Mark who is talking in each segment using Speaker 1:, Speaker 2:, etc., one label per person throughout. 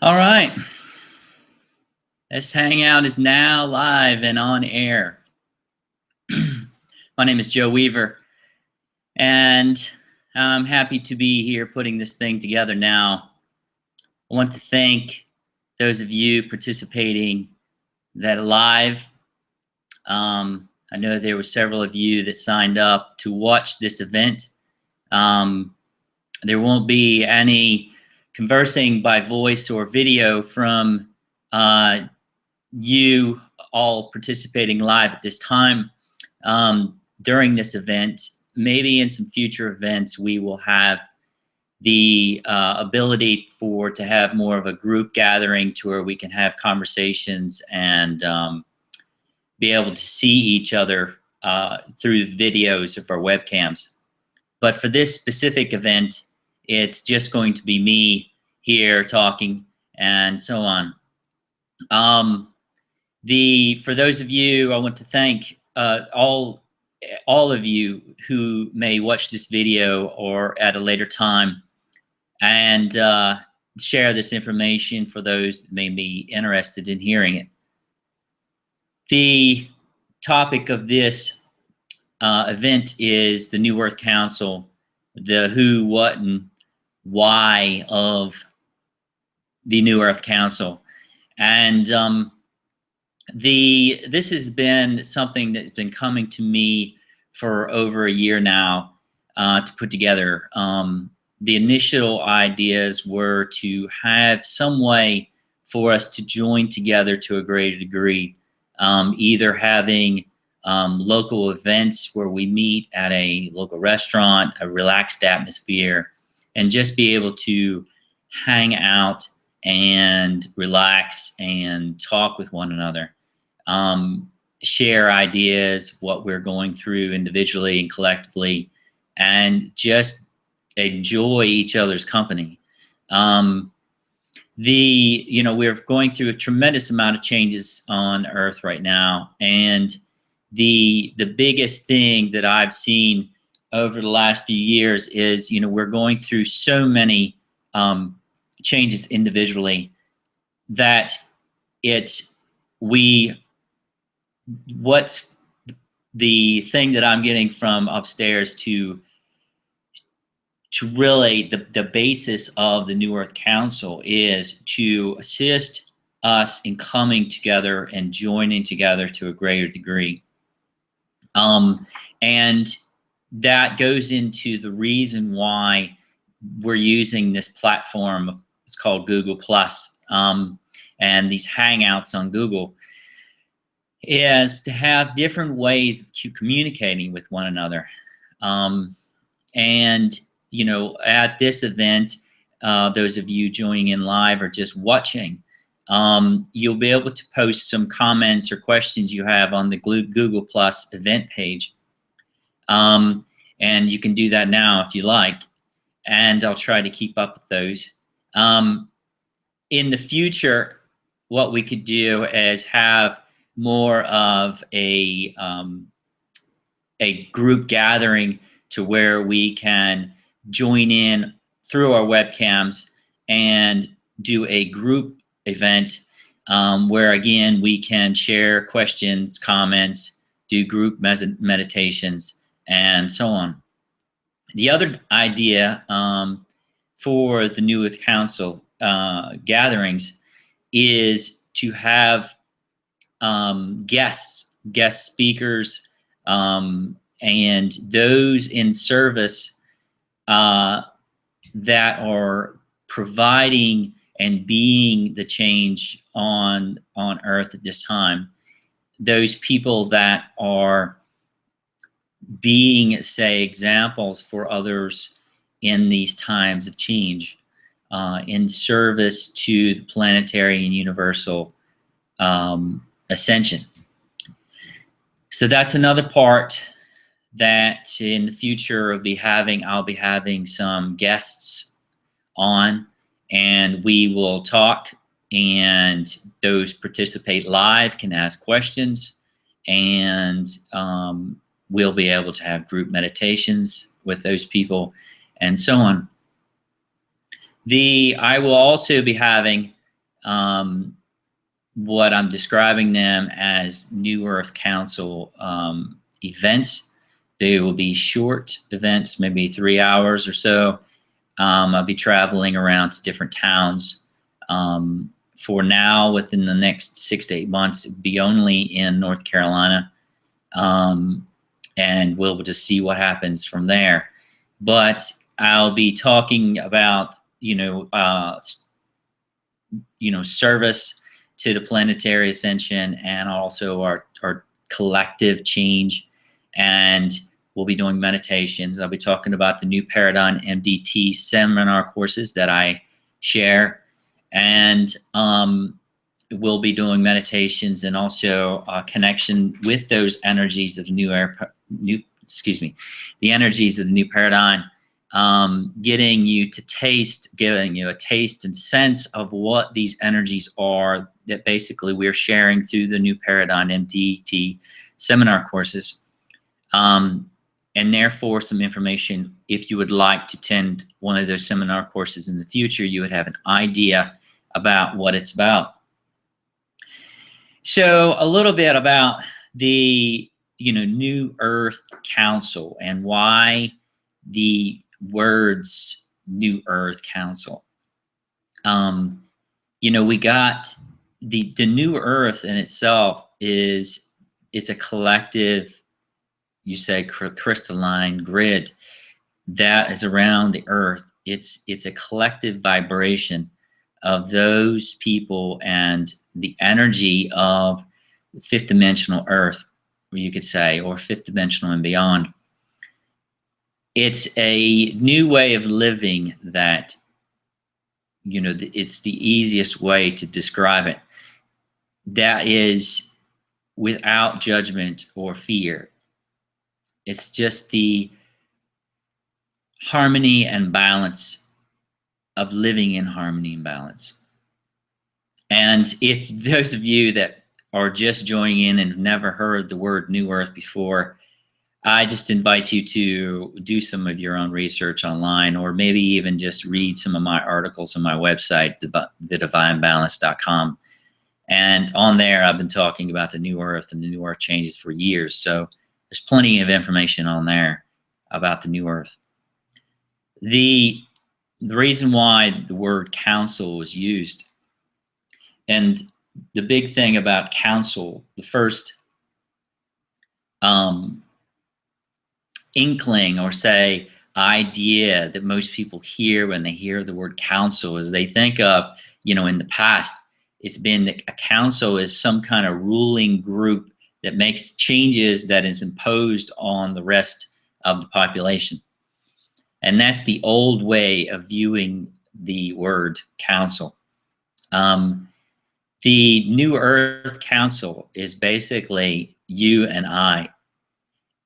Speaker 1: All right, this hangout is now live and on air. My name is Joe Weaver, and I'm happy to be here putting this thing together now. I want to thank those of you participating that are live. I know there were several of you that signed up to watch this event. There won't be any conversing by voice or video from you all participating live at this time. During this event, maybe in some future events, we will have the ability to have more of a group gathering to where we can have conversations and be able to see each other through videos of our webcams. But for this specific event, it's just going to be me here talking and so on. For those of you, I want to thank all of you who may watch this video or at a later time and share this information for those that may be interested in hearing it. The topic of this event is the New Earth Council, the who, what, and why of the New Earth Council. And this has been something that's been coming to me for over a year now to put together. The initial ideas were to have some way for us to join together to a greater degree, either having local events where we meet at a local restaurant, a relaxed atmosphere, and just be able to hang out and relax and talk with one another, share ideas, what we're going through individually and collectively, and just enjoy each other's company. We're going through a tremendous amount of changes on Earth right now, and the biggest thing that I've seen over the last few years is, we're going through so many changes individually that what's the thing that I'm getting from upstairs to really the basis of the New Earth Council is to assist us in coming together and joining together to a greater degree. And that goes into the reason why we're using this platform. It's called Google Plus, and these hangouts on Google is to have different ways of communicating with one another. And at this event, those of you joining in live or just watching, you'll be able to post some comments or questions you have on the Google Plus event page. And you can do that now if you like, and I'll try to keep up with those. In the future, what we could do is have more of a group gathering to where we can join in through our webcams and do a group event where, again, we can share questions, comments, do group meditations, and so on. The other idea for the New Earth Council gatherings is to have guest speakers and those in service that are providing and being the change on Earth at this time. Those people that are being, say, examples for others in these times of change, in service to the planetary and universal ascension. So that's another part that in the future I'll be having some guests on, and we will talk, and those participate live can ask questions, and we'll be able to have group meditations with those people and so on. I will also be having what I'm describing them as New Earth Council events. They will be short events, maybe 3 hours or so. I'll be traveling around to different towns. For now, within the next 6 to 8 months, it'll be only in North Carolina. And we'll just see what happens from there. But I'll be talking about, service to the planetary ascension and also our collective change. And we'll be doing meditations. I'll be talking about the New Paradigm MDT seminar courses that I share. And we'll be doing meditations and also connection with those energies of the the energies of the new paradigm, getting you a taste and sense of what these energies are that basically we're sharing through the New Paradigm MDT seminar courses. And therefore some information, if you would like to attend one of those seminar courses in the future, you would have an idea about what it's about. So a little bit about the New Earth Council and why the words New Earth Council. We got the New Earth in itself is a collective, you say, crystalline grid that is around the Earth. It's a collective vibration of those people and the energy of fifth dimensional Earth, you could say, or fifth dimensional and beyond. It's a new way of living that, it's the easiest way to describe it. That is without judgment or fear. It's just the harmony and balance of living in harmony and balance. And if those of you that are just joining in and have never heard the word New Earth before, I just invite you to do some of your own research online, or maybe even just read some of my articles on my website, thedivinebalance.com. And on there, I've been talking about the New Earth and the New Earth changes for years. So there's plenty of information on there about the New Earth. The reason why the word council was used, and the big thing about council, the first inkling or say idea that most people hear when they hear the word council is they think of, in the past, it's been that a council is some kind of ruling group that makes changes that is imposed on the rest of the population. And that's the old way of viewing the word council. The New Earth Council is basically you and I.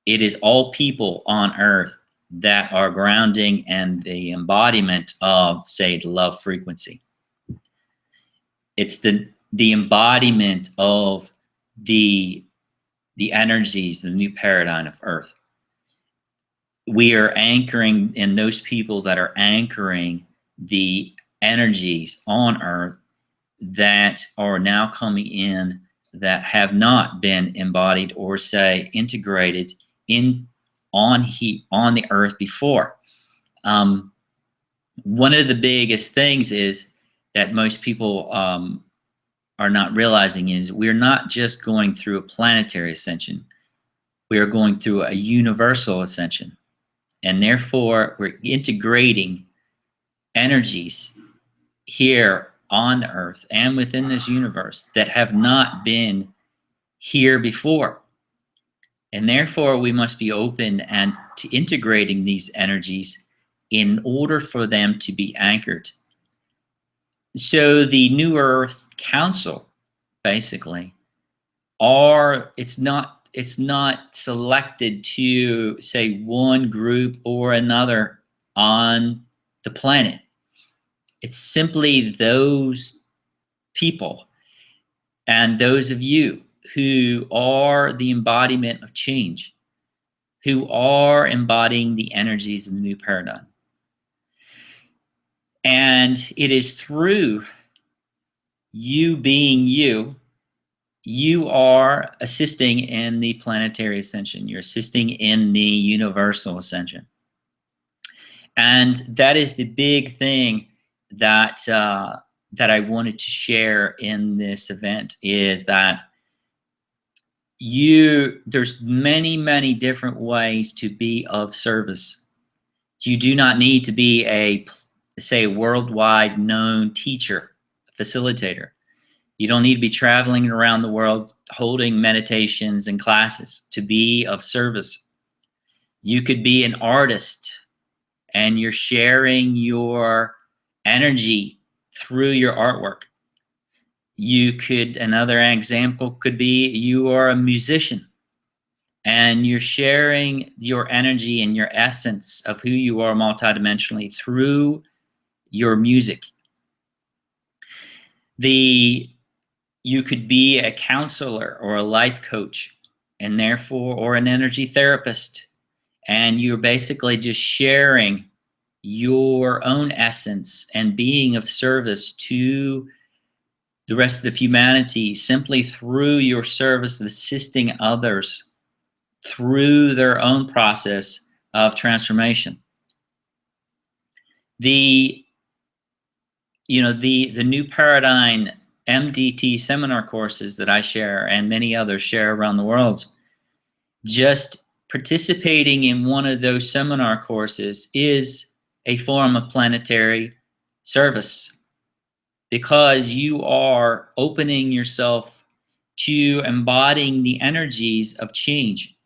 Speaker 1: It is all people on Earth that are grounding and the embodiment of, say, the love frequency. It's the embodiment of the energies, the new paradigm of Earth. We are anchoring in those people that are anchoring the energies on Earth that are now coming in that have not been embodied or say integrated on the Earth before. One of the biggest things is that most people are not realizing is we're not just going through a planetary ascension. We are going through a universal ascension. And therefore, we're integrating energies here on Earth and within this universe that have not been here before. And therefore, we must be open and to integrating these energies in order for them to be anchored. So the New Earth Council, basically, it's not selected to say one group or another on the planet. It's simply those people and those of you who are the embodiment of change, who are embodying the energies of the new paradigm. And it is through You being you, you are assisting in the planetary ascension. You're assisting in the universal ascension. And that is the big thing that that I wanted to share in this event, is that there's many different ways to be of service. You do not need to be say, worldwide known teacher, facilitator. You don't need to be traveling around the world holding meditations and classes to be of service. You could be an artist and you're sharing your energy through your artwork. Another example could be you are a musician and you're sharing your energy and your essence of who you are multidimensionally through your music. You could be a counselor or a life coach, and therefore, or an energy therapist, and you're basically just sharing your own essence and being of service to the rest of humanity simply through your service of assisting others through their own process of transformation. The the new paradigm MDT seminar courses that I share and many others share around the world, just participating in one of those seminar courses is a form of planetary service, because you are opening yourself to embodying the energies of change.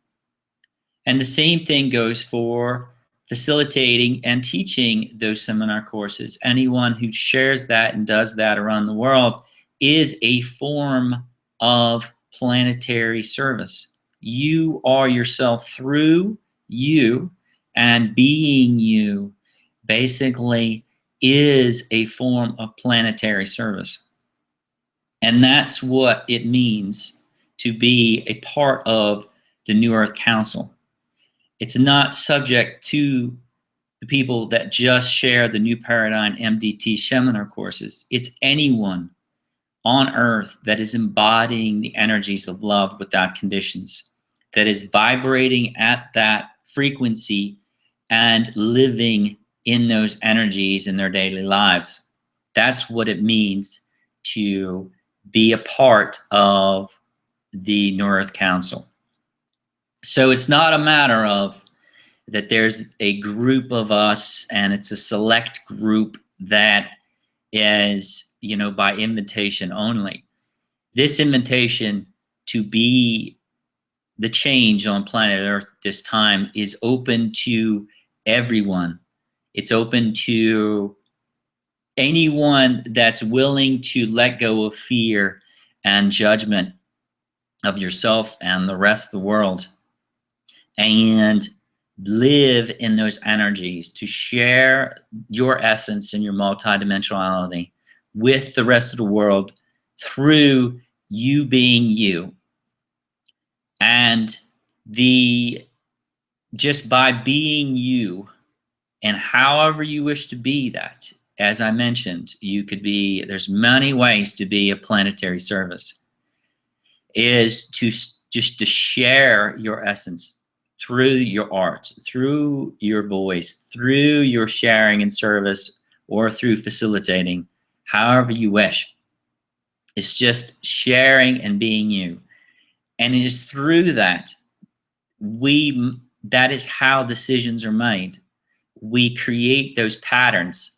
Speaker 1: And the same thing goes for facilitating and teaching those seminar courses. Anyone who shares that and does that around the world is a form of planetary service. You are yourself through you, and being you basically is a form of planetary service. And that's what it means to be a part of the New Earth Council. It's not subject to the people that just share the New Paradigm MDT seminar courses. It's anyone on earth that is embodying the energies of love without conditions, that is vibrating at that frequency and living in those energies in their daily lives. That's what it means to be a part of the New Earth Council. So it's not a matter of that there's a group of us and it's a select group that is, by invitation only. This invitation to be the change on planet Earth this time is open to everyone. It's open to anyone that's willing to let go of fear and judgment of yourself and the rest of the world, and live in those energies, to share your essence and your multidimensionality with the rest of the world through you being you. And just by being you, and however you wish to be that, as I mentioned, there's many ways to be a planetary service, is to just to share your essence through your art, through your voice, through your sharing and service, or through facilitating, however you wish. It's just sharing and being you. And it is through that that is how decisions are made. We create those patterns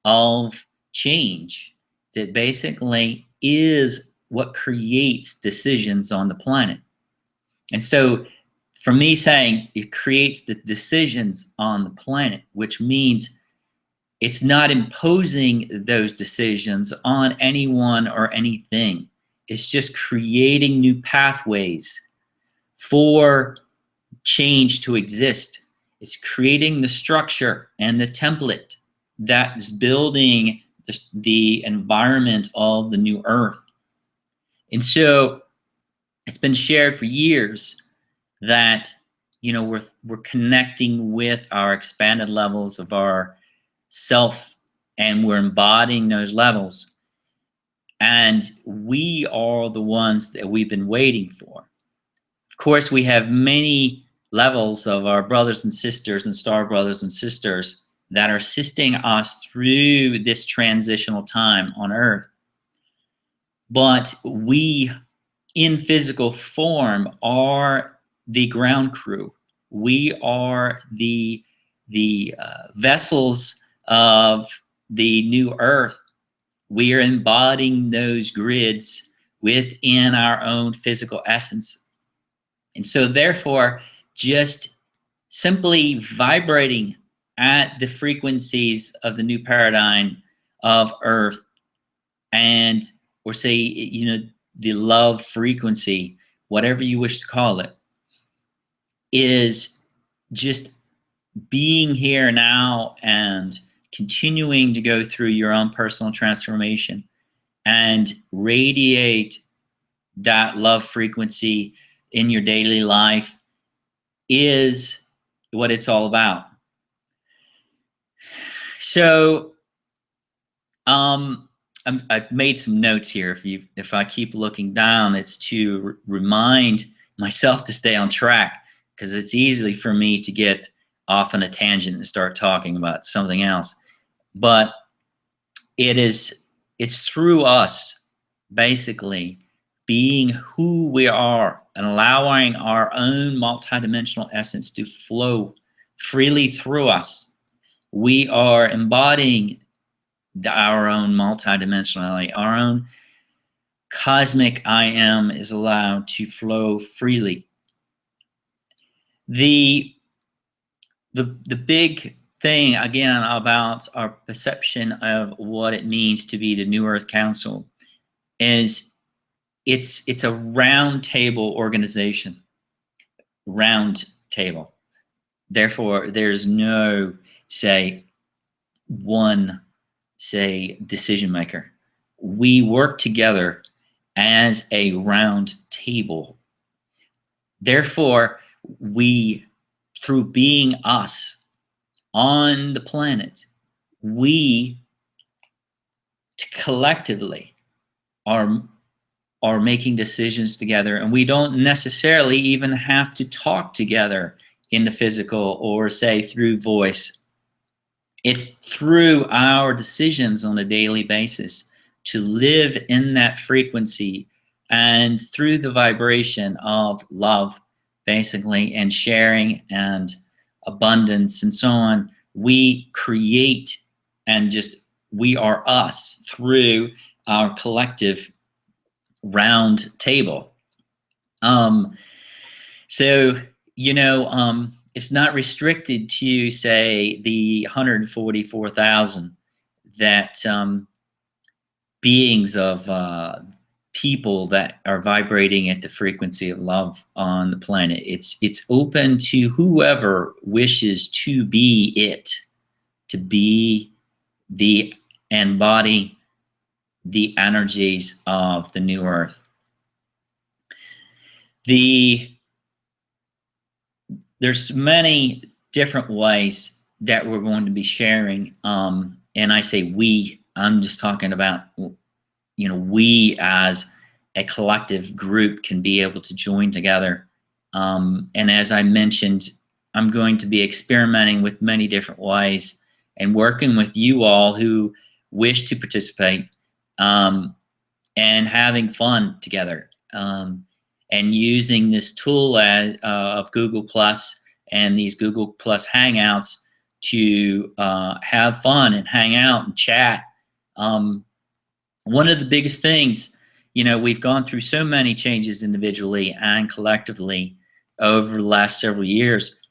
Speaker 1: of change that basically is what creates decisions on the planet. And so for me, saying it creates the decisions on the planet, which means it's not imposing those decisions on anyone or anything. It's just creating new pathways for change to exist. It's creating the structure and the template that is building the environment of the new earth. And so it's been shared for years that we're connecting with our expanded levels of our self, and we're embodying those levels. And we are the ones that we've been waiting for. Of course, we have many levels of our brothers and sisters and star brothers and sisters that are assisting us through this transitional time on Earth. But we, in physical form, are the ground crew. We are the vessels of the new Earth. We are embodying those grids within our own physical essence. And so, therefore, just simply vibrating at the frequencies of the new paradigm of Earth, and, or say, the love frequency, whatever you wish to call it, is just being here now and continuing to go through your own personal transformation and radiate that love frequency in your daily life is what it's all about. So I've made some notes here. If I keep looking down, it's to remind myself to stay on track, because it's easy for me to get off on a tangent and start talking about something else. But it's through us basically being who we are and allowing our own multidimensional essence to flow freely through us. We are embodying our own multidimensionality. Our own cosmic I am is allowed to flow freely. The big thing, again, about our perception of what it means to be the New Earth Council is it's a round table organization. Round table. Therefore, there's no, one decision maker. We work together as a round table. Therefore, we, through being us on the planet, we collectively are making decisions together, and we don't necessarily even have to talk together in the physical or say through voice. It's through our decisions on a daily basis to live in that frequency and through the vibration of love, basically, and sharing and abundance and so on. We create and we are us through our collective round table. So, it's not restricted to, say, the 144,000 that beings of people that are vibrating at the frequency of love on the planet. It's open to whoever wishes to be it, to be the embody the energies of the new Earth. There's many different ways that we're going to be sharing, and I say we. I'm just talking about, we as a collective group can be able to join together. And as I mentioned, I'm going to be experimenting with many different ways and working with you all who wish to participate, and having fun together, and using this tool of Google Plus and these Google Plus Hangouts to have fun and hang out and chat. One of the biggest things, we've gone through so many changes individually and collectively over the last several years.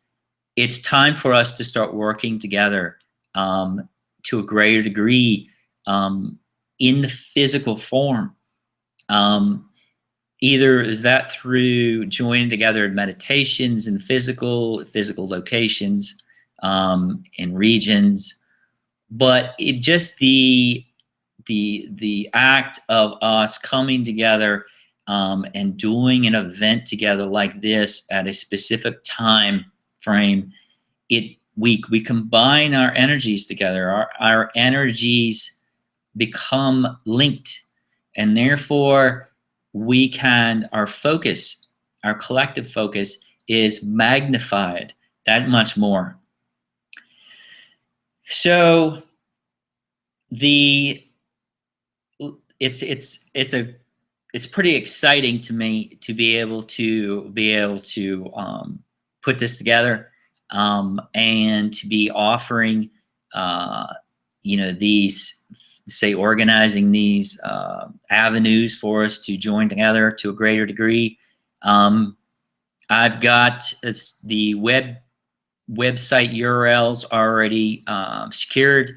Speaker 1: It's time for us to start working together to a greater degree in the physical form. Either is that through joining together in meditations in physical locations, in regions, but it just the act of us coming together and doing an event together like this at a specific time frame, we combine our energies together. Our energies become linked, and therefore we can, our focus, our collective focus is magnified that much more. So it's pretty exciting to me to be able to put this together, and to be offering these, say, organizing these avenues for us to join together to a greater degree. I've got the website URLs already secured,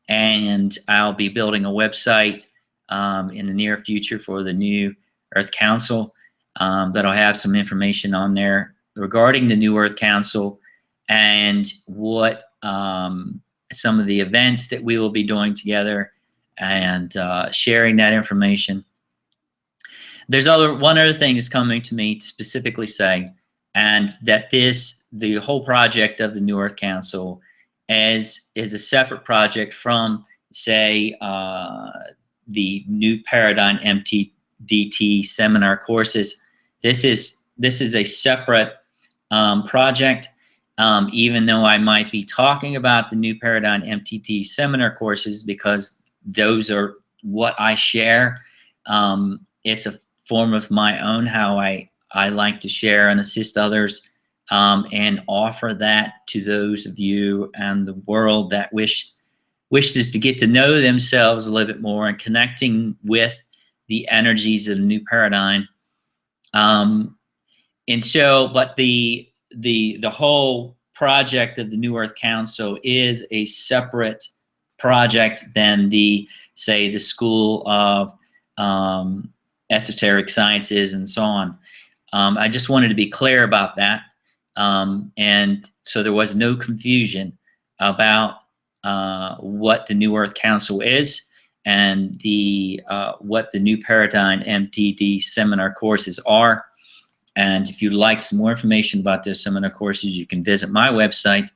Speaker 1: and I'll be building a website in the near future for the New Earth Council that'll have some information on there regarding the New Earth Council and what some of the events that we will be doing together, and sharing that information. There's one other thing that's coming to me to specifically say, and that the whole project of the New Earth Council is a separate project from, say, the New Paradigm MTDT seminar courses. This is a separate project. Even though I might be talking about the New Paradigm MTT seminar courses because those are what I share, it's a form of my own how I like to share and assist others, and offer that to those of you and the world that wishes to get to know themselves a little bit more and connecting with the energies of the new paradigm. And so, but the whole project of the New Earth Council is a separate project than the School of Esoteric Sciences and so on. I just wanted to be clear about that, and so there was no confusion about what the New Earth Council is and what the New Paradigm MTD seminar courses are. And if you'd like some more information about those seminar courses, you can visit my website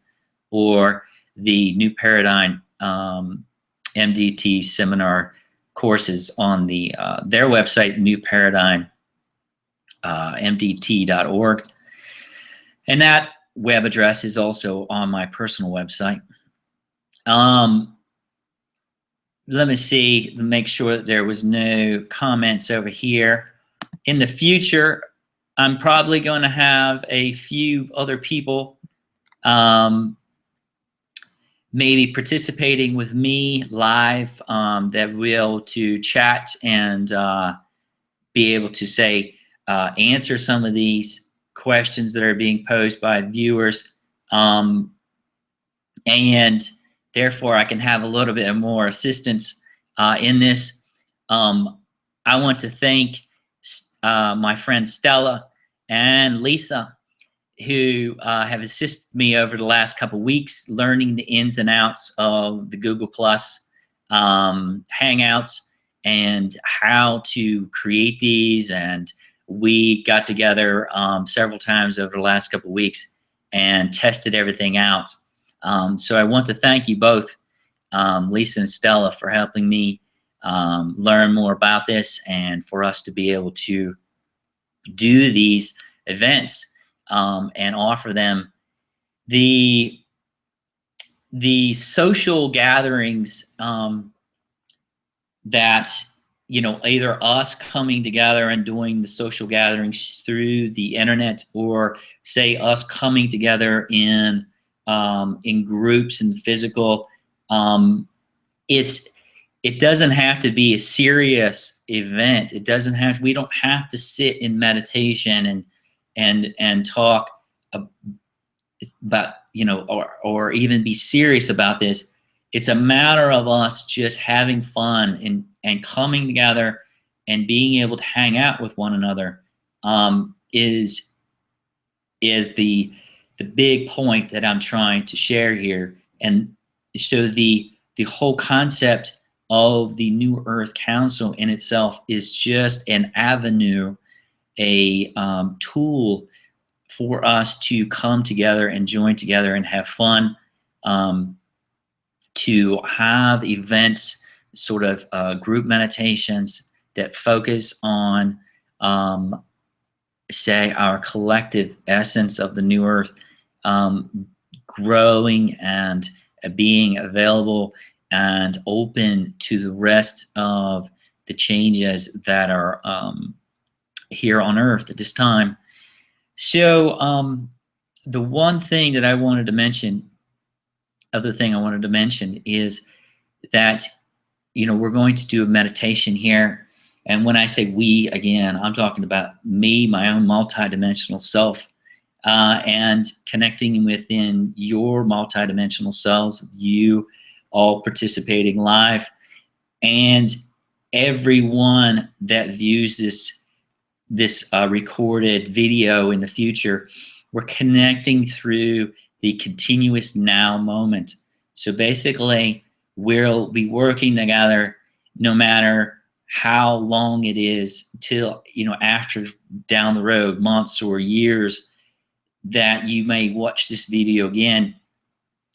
Speaker 1: or the New Paradigm MDT seminar courses on their website, newparadigmmdt.org. And that web address is also on my personal website. Let me see, to make sure that there was no comments over here. In the future, I'm probably going to have a few other people maybe participating with me live that will to chat and be able to answer some of these questions that are being posed by viewers, and therefore I can have a little bit more assistance in this. I want to thank my friend Stella and Lisa, who have assisted me over the last couple of weeks learning the ins and outs of the Google Plus Hangouts and how to create these. And we got together several times over the last couple of weeks and tested everything out. So I want to thank you both, Lisa and Stella, for helping me learn more about this and for us to be able to do these events and offer them. The social gatherings that, either us coming together and doing the social gatherings through the internet, or say us coming together in groups and physical, it doesn't have to be a serious event. It doesn't have. We don't have to sit in meditation and talk about, or even be serious about this. It's a matter of us just having fun and coming together and being able to hang out with one another is the big point that I'm trying to share here. And so the whole concept of the New Earth Council in itself is just an avenue, a tool for us to come together and join together and have fun, to have events, sort of group meditations, that focus on, say, our collective essence of the new earth growing and being available and open to the rest of the changes that are here on earth at this time. So the one thing that I wanted to mention, other thing I wanted to mention is that, we're going to do a meditation here. And when I say we, again, I'm talking about me, my own multidimensional self, and connecting within your multidimensional selves, you all participating live, and everyone that views this recorded video in the future. We're connecting through the continuous now moment. So basically, we'll be working together no matter how long it is till, after down the road, months or years, that you may watch this video again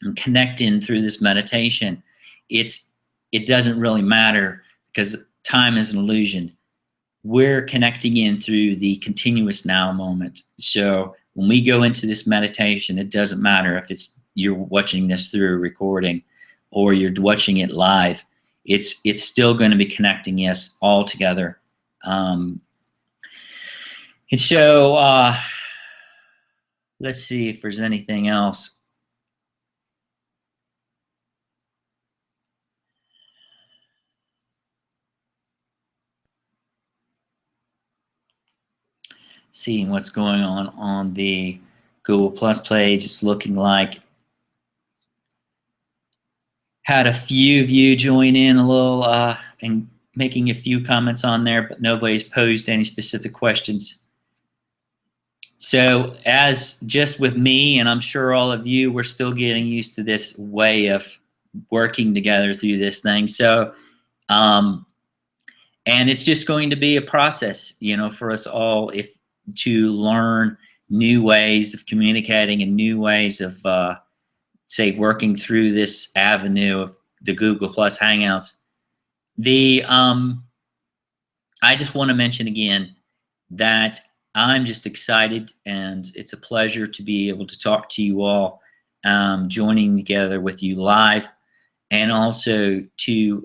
Speaker 1: and connect in through this meditation. It doesn't really matter because time is an illusion. We're connecting in through the continuous now moment. So when we go into this meditation, it doesn't matter if you're watching this through a recording or you're watching it live. It's still going to be connecting us all together. And so let's see if there's anything else. Seeing what's going on the Google Plus page. It's looking like had a few of you join in a little and making a few comments on there, but nobody's posed any specific questions. So as just with me, and I'm sure all of you, we're still getting used to this way of working together through this thing. So, and it's just going to be a process, for us all to learn new ways of communicating and new ways of, say, working through this avenue of the Google Plus Hangouts. I just want to mention again that I'm just excited, and it's a pleasure to be able to talk to you all, joining together with you live, and also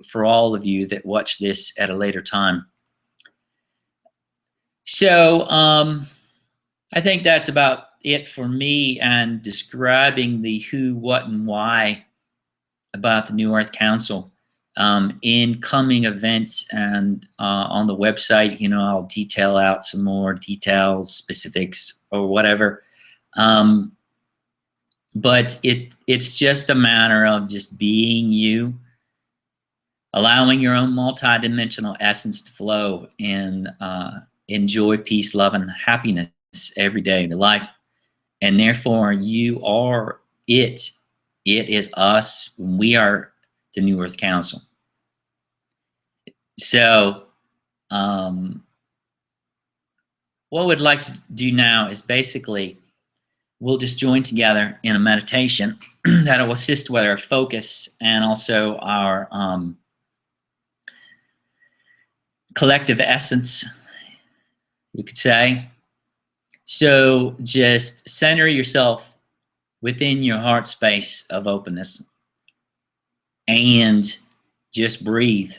Speaker 1: for all of you that watch this at a later time. So I think that's about it for me and describing the who, what, and why about the New Earth Council. In coming events and on the website, I'll detail out some more details, specifics, or whatever. But it's just a matter of just being you, allowing your own multidimensional essence to flow, and enjoy peace, love, and happiness every day of your life. And therefore, you are it. It is us. We are the New Earth Council. So what we'd like to do now is basically we'll just join together in a meditation that will assist with our focus and also our collective essence, you could say. So just center yourself within your heart space of openness and just breathe.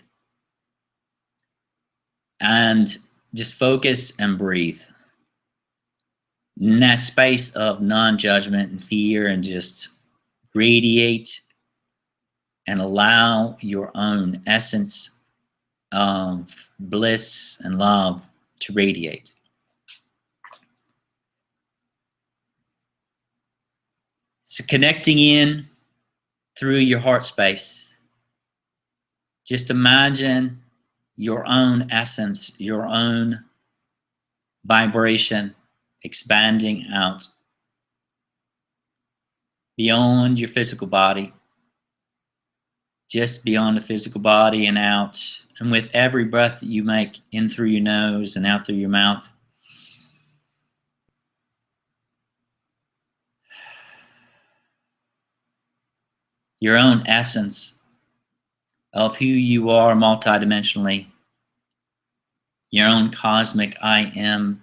Speaker 1: And just focus and breathe in that space of non-judgment and fear, and just radiate and allow your own essence of bliss and love to radiate. So connecting in through your heart space, just imagine your own essence, your own vibration expanding out beyond your physical body, just beyond the physical body and out. And with every breath that you make in through your nose and out through your mouth, your own essence of who you are multidimensionally your own cosmic I am,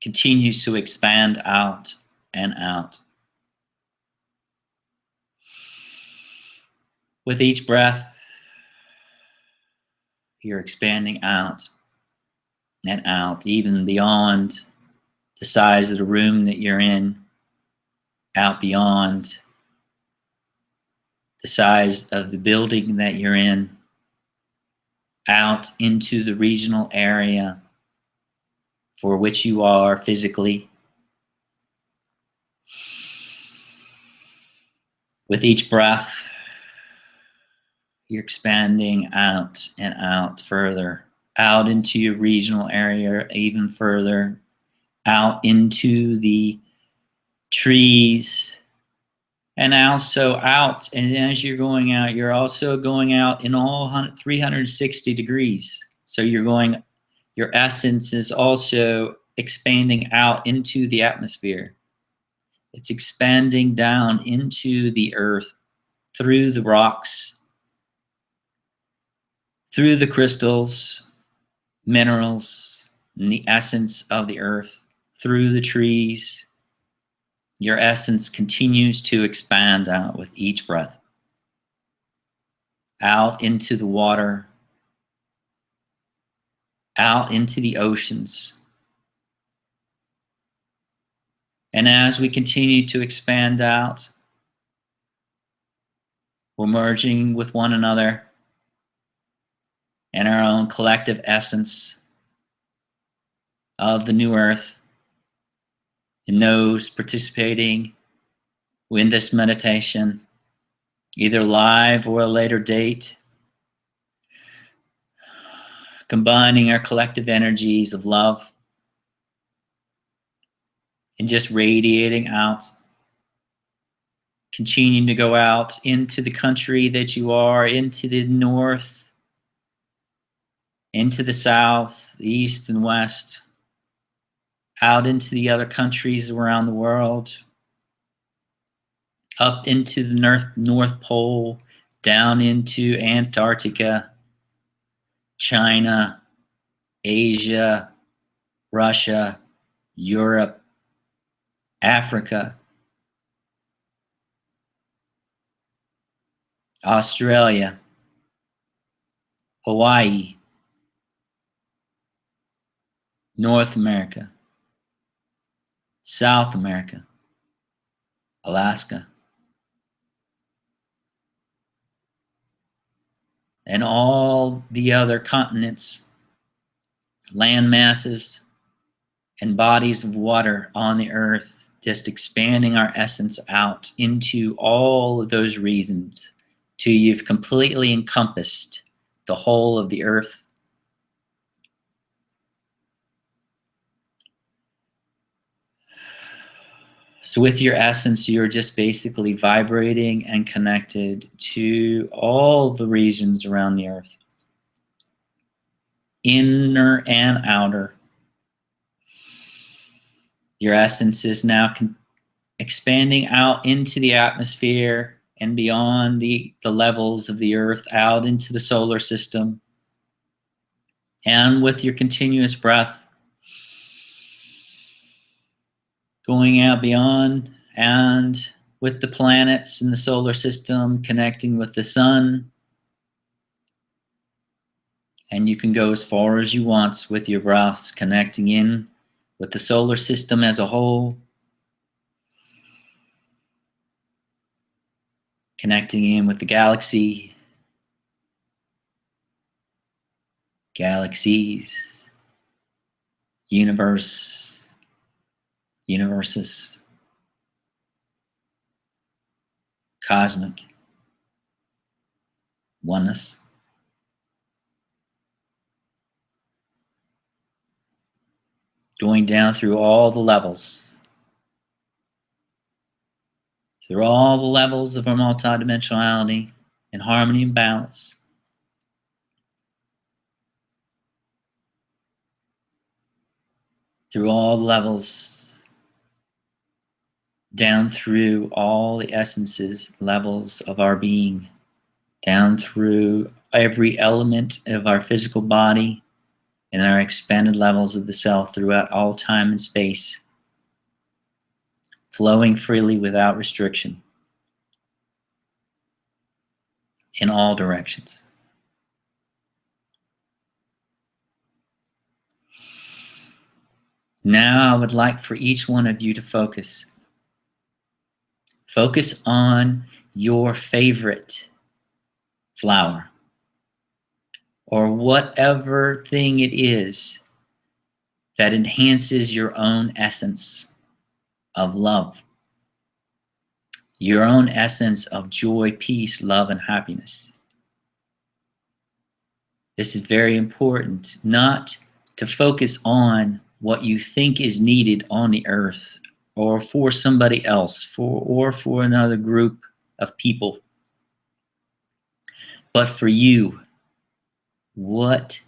Speaker 1: continues to expand out and out. With each breath, you're expanding out and out, even beyond the size of the room that you're in, out beyond the size of the building that you're in, out into the regional area for which you are physically. With each breath, you're expanding out and out further, out into your regional area, even further, out into the trees, and also out. And as you're going out, you're also going out in all 360 degrees. So you're going, your essence is also expanding out into the atmosphere. It's expanding down into the earth, through the rocks, through the crystals, minerals, and the essence of the earth, through the trees. Your essence continues to expand out with each breath. Out into the water, out into the oceans. And as we continue to expand out, we're merging with one another and our own collective essence of the new earth. And those participating in this meditation, either live or a later date, combining our collective energies of love and just radiating out, continuing to go out into the country that you are, into the north, into the south, the east and west, out into the other countries around the world, up into the North Pole, down into Antarctica, China, Asia, Russia, Europe, Africa, Australia, Hawaii, North America, South America, Alaska, and all the other continents, land masses, and bodies of water on the earth, just expanding our essence out into all of those regions till you've completely encompassed the whole of the earth. So with your essence, you're just basically vibrating and connected to all the regions around the earth, inner and outer. Your essence is now expanding out into the atmosphere and beyond the levels of the earth, out into the solar system. And with your continuous breath, going out beyond and with the planets in the solar system, connecting with the sun. And you can go as far as you want with your breaths, connecting in with the solar system as a whole, connecting in with the galaxy, galaxies, universe, universes, cosmic, oneness. Going down through all the levels, through all the levels of our multidimensionality and harmony and balance. Through all the levels, down through all the essences, levels of our being, down through every element of our physical body and our expanded levels of the self throughout all time and space, flowing freely without restriction in all directions. Now I would like for each one of you to focus. Focus on your favorite flower or whatever thing it is that enhances your own essence of love, your own essence of joy, peace, love, and happiness. This is very important, not to focus on what you think is needed on the earth or for somebody else or for another group of people, but for you. What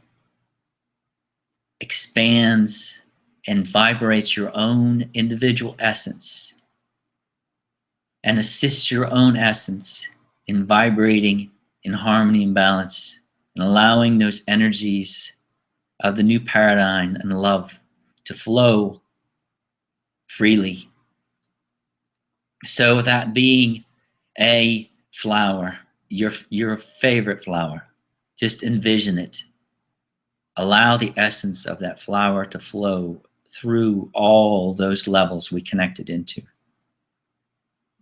Speaker 1: expands and vibrates your own individual essence and assists your own essence in vibrating in harmony and balance and allowing those energies of the new paradigm and love to flow freely. So that being a flower, your favorite flower, just envision it. Allow the essence of that flower to flow through all those levels we connected into.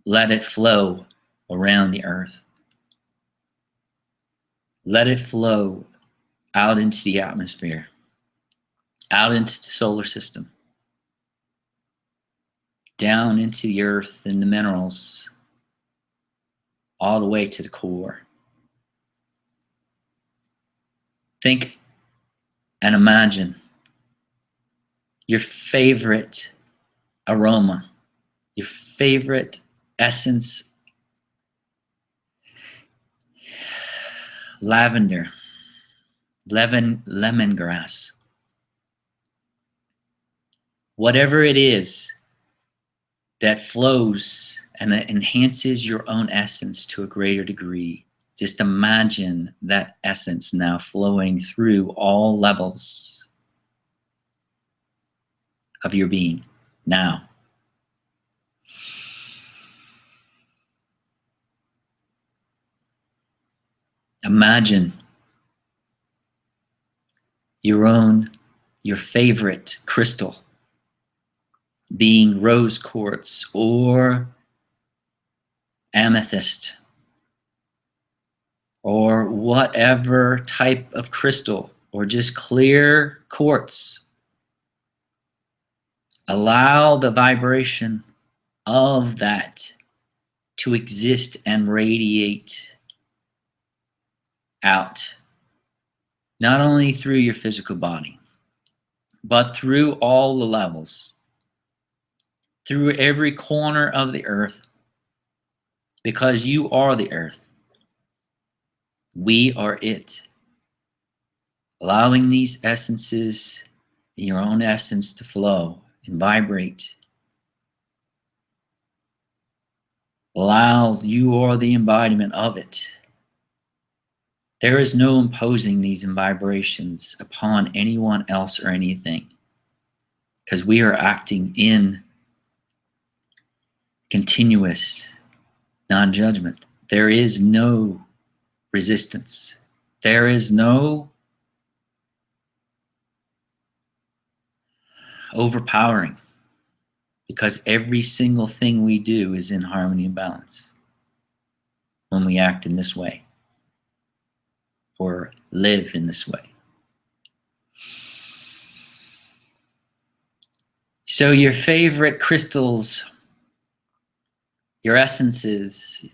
Speaker 1: Let it flow around the earth. Let it flow out into the atmosphere, out into the solar system, down into the earth and the minerals, all the way to the core. Think and imagine your favorite aroma, your favorite essence. Lavender, lemongrass, whatever it is that flows and that enhances your own essence to a greater degree. Just imagine that essence now flowing through all levels of your being now. Imagine your favorite crystal being rose quartz or amethyst or whatever type of crystal or just clear quartz. Allow the vibration of that to exist and radiate out, not only through your physical body, but through all the levels, through every corner of the earth, because you are the earth. We are it. Allowing these essences, your own essence, to flow and vibrate. Allow, you are the embodiment of it. There is no imposing these vibrations upon anyone else or anything, because we are acting in continuous non-judgment. There is no resistance. There is no overpowering, because every single thing we do is in harmony and balance when we act in this way or live in this way. So your favorite crystals, your essences,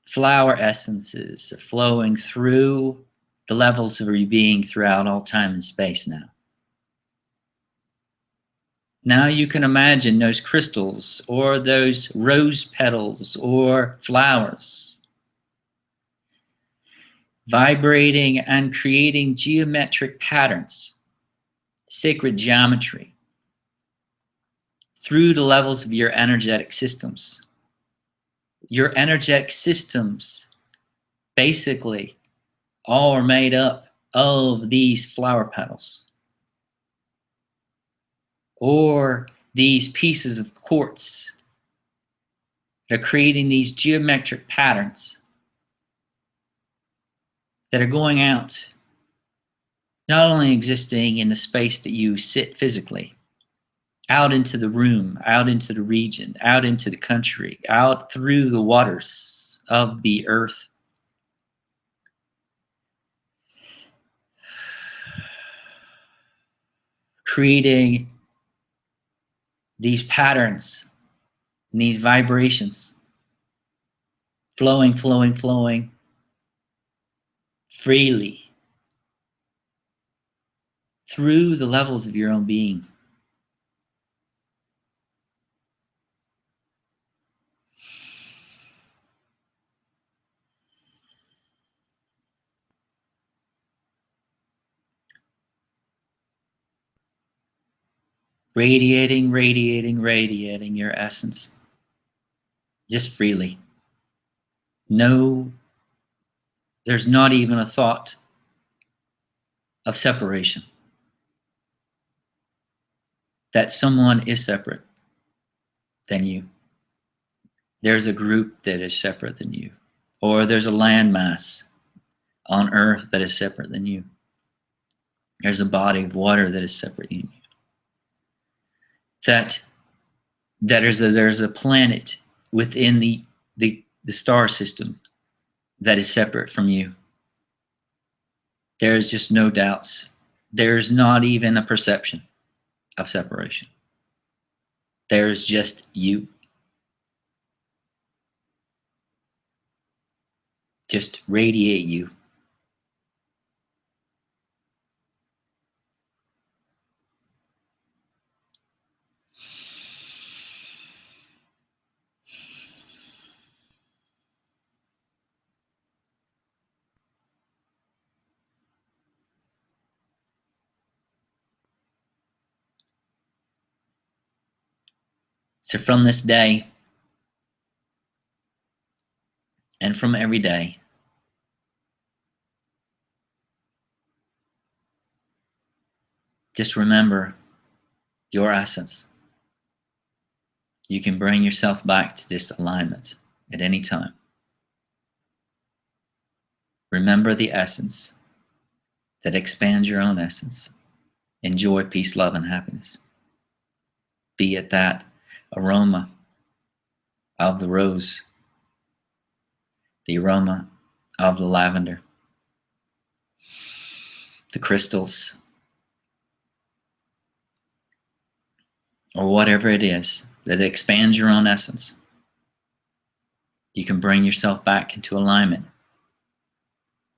Speaker 1: flower essences are flowing through the levels of your being throughout all time and space now. Now you can imagine those crystals or those rose petals or flowers vibrating and creating geometric patterns, sacred geometry, through the levels of your energetic systems. Your energetic systems basically all are made up of these flower petals or these pieces of quartz that are creating these geometric patterns that are going out, not only existing in the space that you sit physically, out into the room, out into the region, out into the country, out through the waters of the earth. Creating these patterns and these vibrations, flowing, flowing, flowing freely through the levels of your own being. Radiating, radiating, radiating your essence just freely. No, there's not even a thought of separation. That someone is separate than you. There's a group that is separate than you. Or there's a landmass on earth that is separate than you. There's a body of water that is separate than you. That there's a planet within the star system that is separate from you. There's just no doubts. There's not even a perception of separation. There's just you. Just radiate you. So from this day, and from every day, just remember your essence. You can bring yourself back to this alignment at any time. Remember the essence that expands your own essence. Enjoy peace, love, and happiness. Be it that aroma of the rose, the aroma of the lavender, the crystals, or whatever it is that expands your own essence. You can bring yourself back into alignment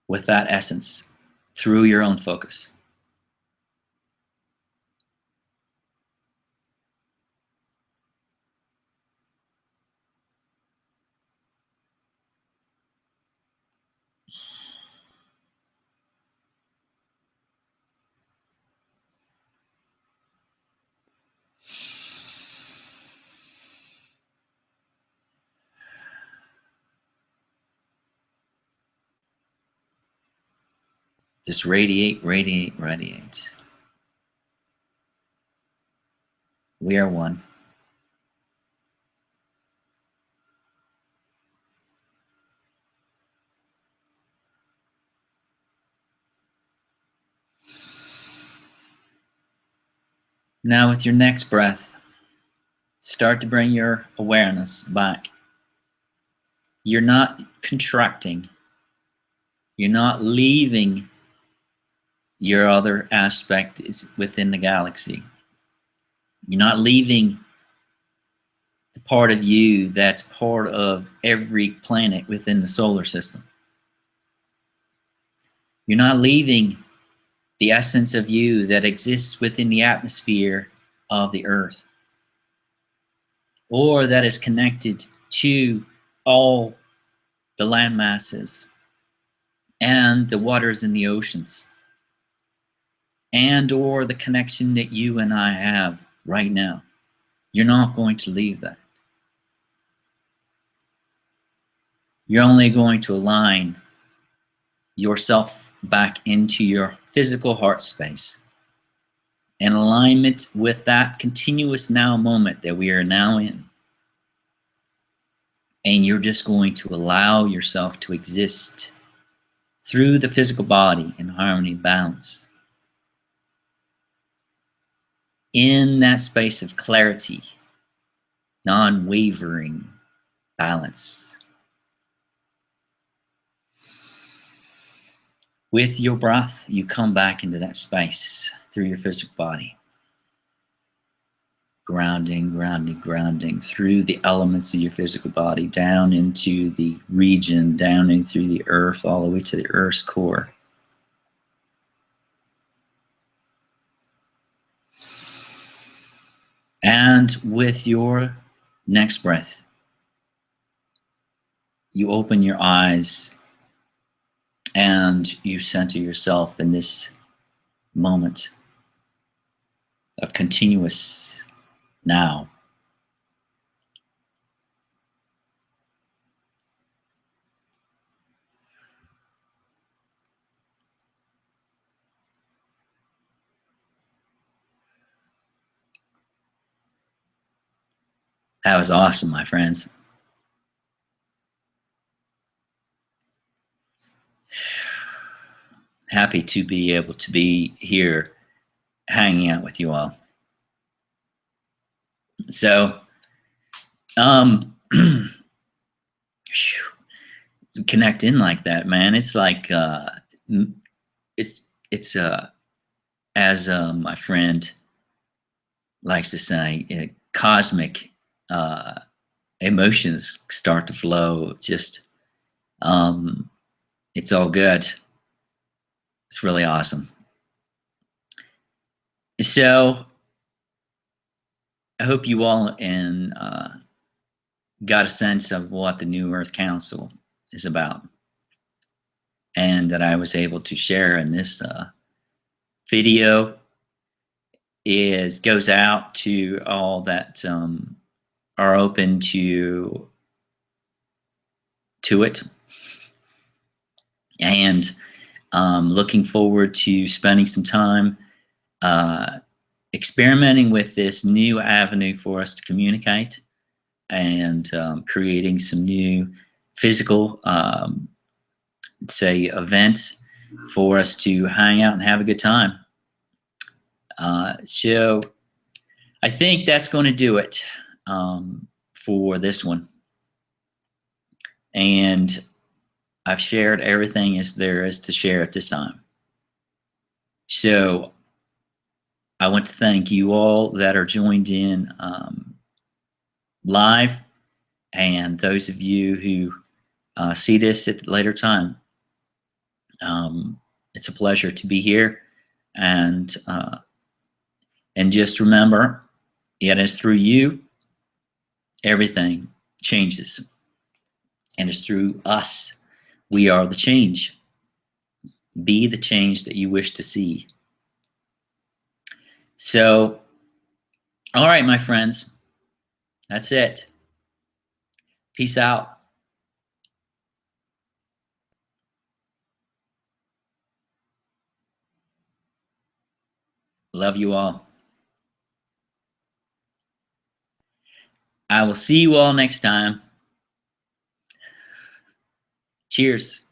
Speaker 1: with that essence through your own focus. Just radiate, radiate, radiate. We are one. Now with your next breath, start to bring your awareness back. You're not contracting. You're not leaving your other aspect is within the galaxy. You're not leaving the part of you that's part of every planet within the solar system. You're not leaving the essence of you that exists within the atmosphere of the earth, or that is connected to all the land masses and the waters in the oceans, and or the connection that you and I have right now. You're not going to leave that. You're only going to align yourself back into your physical heart space in alignment with that continuous now moment that we are now in. And you're just going to allow yourself to exist through the physical body in harmony, balance, in that space of clarity, non-wavering balance. With your breath, you come back into that space through your physical body. Grounding, grounding, grounding through the elements of your physical body, down into the region, down in through the earth, all the way to the earth's core. And with your next breath, you open your eyes and you center yourself in this moment of continuous now. That was awesome, my friends. Happy to be able to be here hanging out with you all. So, connect in like that, man. It's like, it's as my friend likes to say, cosmic emotions start to flow. Just, it's all good. It's really awesome. So I hope you all got a sense of what the New Earth Council is about, and that I was able to share in this video goes out to all that are open to it, and looking forward to spending some time experimenting with this new avenue for us to communicate, and creating some new physical, say, events for us to hang out and have a good time. So I think that's going to do it for this one. And I've shared everything as there is to share at this time. So I want to thank you all that are joined in live, and those of you who see this at a later time. It's a pleasure to be here, and just remember, it is through you everything changes, and it's through us we are the change. Be the change that you wish to see. So, all right, my friends, that's it. Peace out. Love you all. I will see you all next time. Cheers.